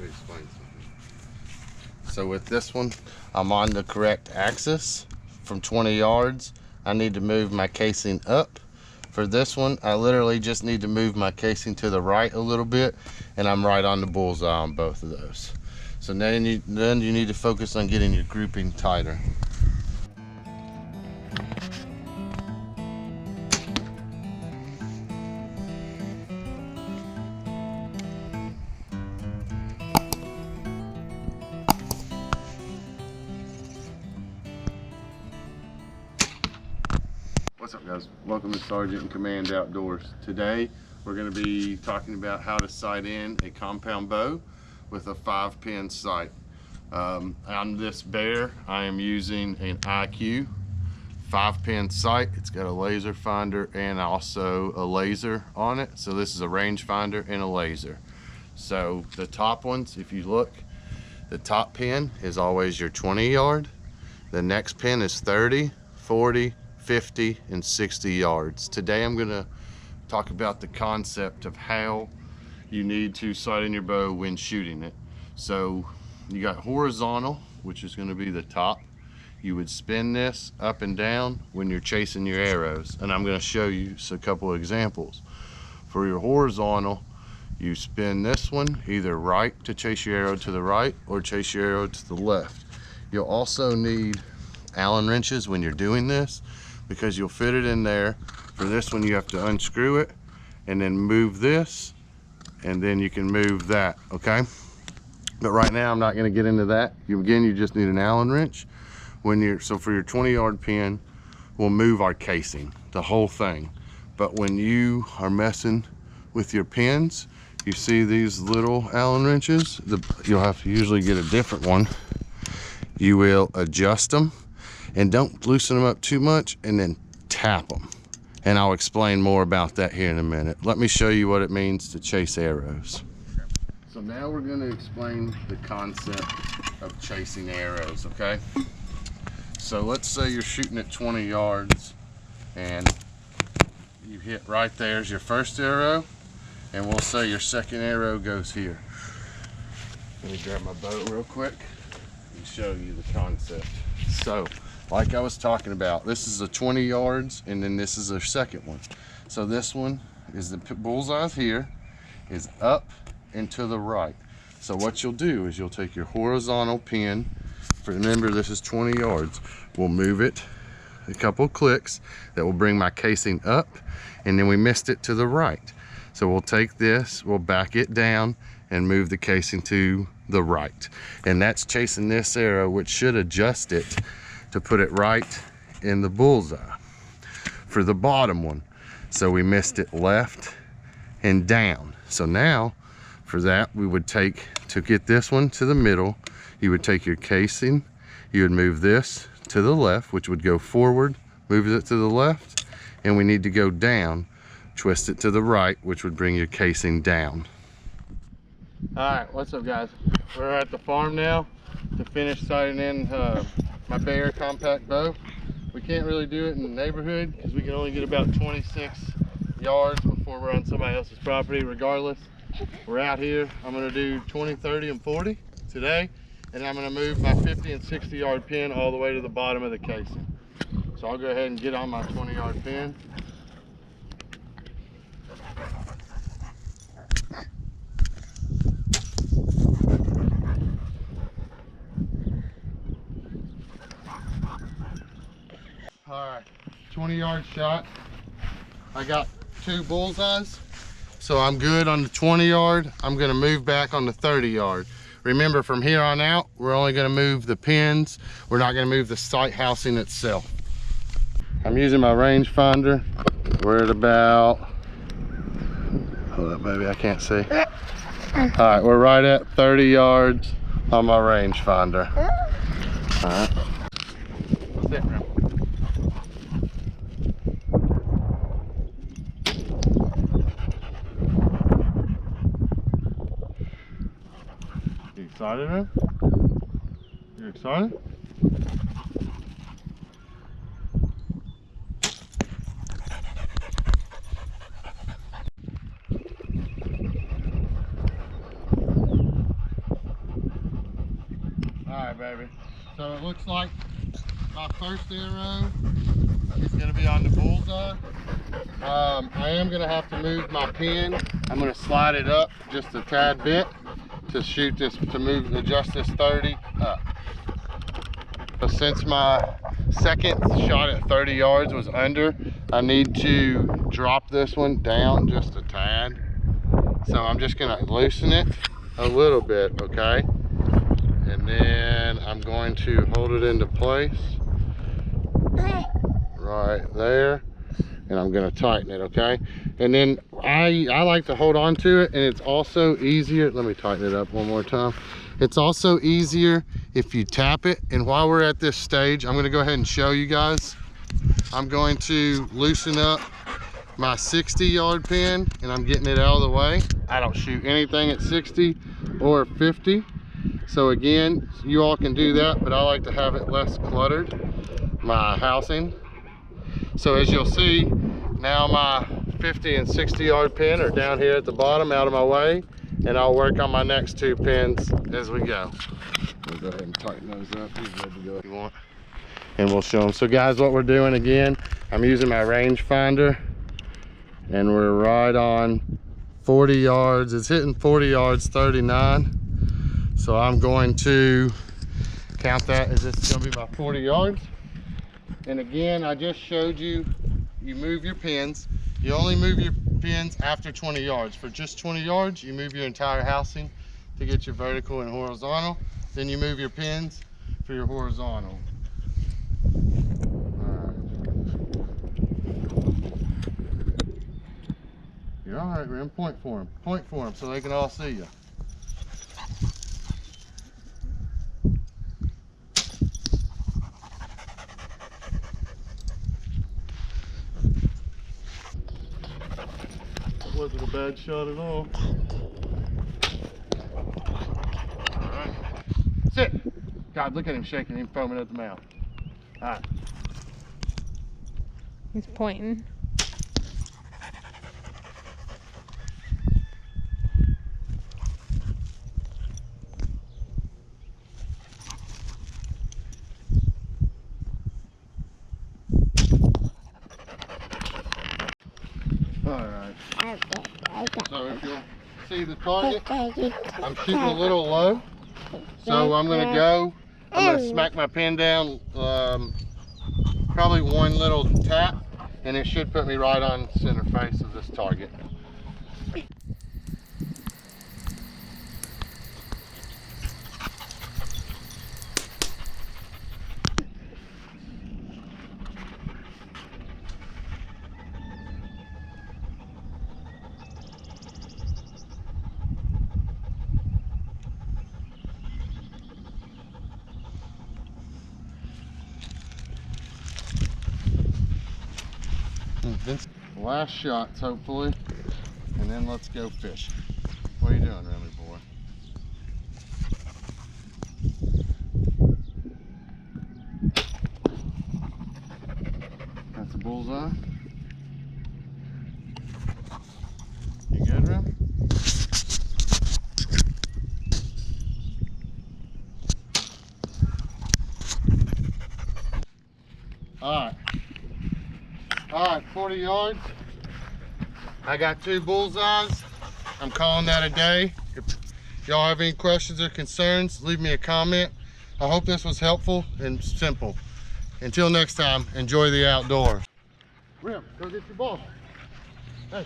me explain something. So with this one, I'm on the correct axis from 20 yards. I need to move my casing up. For this one, I literally just need to move my casing to the right a little bit, and I'm right on the bullseye on both of those. So then you need to focus on getting your grouping tighter. What's up, guys? Welcome to Sergeant in Command Outdoors. Today we're going to be talking about how to sight in a compound bow with a 5-pin sight. On this bear, I am using an IQ 5-pin sight. It's got a laser finder and also a laser on it. So this is a range finder and a laser. So the top ones, if you look, the top pin is always your 20 yard. The next pin is 30, 40, 50, and 60 yards. Today I'm going to talk about the concept of how you need to sight in your bow when shooting it. So you got horizontal, which is going to be the top. You would spin this up and down when you're chasing your arrows, and I'm going to show you a couple of examples. For your horizontal, you spin this one either right to chase your arrow to the right or chase your arrow to the left. You'll also need Allen wrenches when you're doing this, because you'll fit it in there. For this one, you have to unscrew it and then move this, and then you can move that, okay? But right now I'm not going to get into that. You just need an Allen wrench. So for your 20 yard pin, we'll move our casing, the whole thing. But when you are messing with your pins, you see these little Allen wrenches, you'll have to usually get a different one. You will adjust them and don't loosen them up too much, and then tap them. And I'll explain more about that here in a minute. Let me show you what it means to chase arrows. So now we're going to explain the concept of chasing arrows, okay? So let's say you're shooting at 20 yards and you hit right there's your first arrow, and we'll say your second arrow goes here. Let me grab my bow real quick and show you the concept. So like I was talking about, this is a 20 yards, and then this is a second one. So this one is the bullseye's here, is up and to the right. So what you'll do is you'll take your horizontal pin, remember this is 20 yards, we'll move it a couple clicks, that will bring my casing up, and then we missed it to the right. So we'll take this, we'll back it down and move the casing to the right. And that's chasing this arrow, which should adjust it to put it right in the bullseye for the bottom one. So we missed it left and down. So now for that, we would take, to get this one to the middle, you would take your casing, you would move this to the left, which would go forward, move it to the left, and we need to go down, twist it to the right, which would bring your casing down. All right, what's up, guys? We're at the farm now to finish sighting in my bear compact bow. We can't really do it in the neighborhood because we can only get about 26 yards before we're on somebody else's property. Regardless, we're out here. I'm going to do 20, 30, and 40 today, and I'm going to move my 50 and 60 yard pin all the way to the bottom of the casing. So I'll go ahead and get on my 20 yard pin. All right, 20 yard shot. I got 2 bullseyes, so I'm good on the 20 yard. I'm gonna move back on the 30 yard. Remember, from here on out, we're only gonna move the pins. We're not gonna move the sight housing itself. I'm using my range finder. We're at about, hold up baby, I can't see. All right, we're right at 30 yards on my range finder. All right. Sit down. You excited, man? You excited? baby. So it looks like my first arrow is gonna be on the bullseye. I am gonna have to move my pin. I'm gonna slide it up just a tad bit to shoot this, to adjust this 30 up. So since my second shot at 30 yards was under, I need to drop this one down just a tad. So I'm just gonna loosen it a little bit, okay? And then I'm going to hold it into place right there. And I'm gonna tighten it, okay? And then I like to hold on to it, and it's also easier. Let me tighten it up one more time. It's also easier if you tap it. And while we're at this stage, I'm gonna go ahead and show you guys. I'm going to loosen up my 60-yard pin, and I'm getting it out of the way. I don't shoot anything at 60 or 50. So again, you all can do that, but I like to have it less cluttered, my housing. So as you'll see, now my 50 and 60-yard pin are down here at the bottom, out of my way, and I'll work on my next two pins as we go. We'll go ahead and tighten those up. You're good to go if you want. And we'll show them. So guys, what we're doing again, I'm using my rangefinder, and we're right on 40 yards. It's hitting 40 yards, 39. So I'm going to count that as this is gonna be my 40 yards. And again, I just showed you, you move your pins. You only move your pins after 20 yards. For just 20 yards, you move your entire housing to get your vertical and horizontal. Then you move your pins for your horizontal. All right. You're all right, Rim. Point for them. Point for them so they can all see you. Wasn't a bad shot at all. All right. Sit. God, look at him shaking, him foaming at the mouth. All right. He's pointing. Alright, so if you'll see the target, I'm shooting a little low, so I'm going to smack my pin down, probably one little tap, and it should put me right on center face of this target. Last shots, hopefully, and then let's go fishing. What are you doing, Remy boy? That's a bullseye. You good, Rem? All right, 40 yards. I got 2 bullseyes. I'm calling that a day. If y'all have any questions or concerns, leave me a comment. I hope this was helpful and simple. Until next time, enjoy the outdoors. Rim, go get your ball. Hey.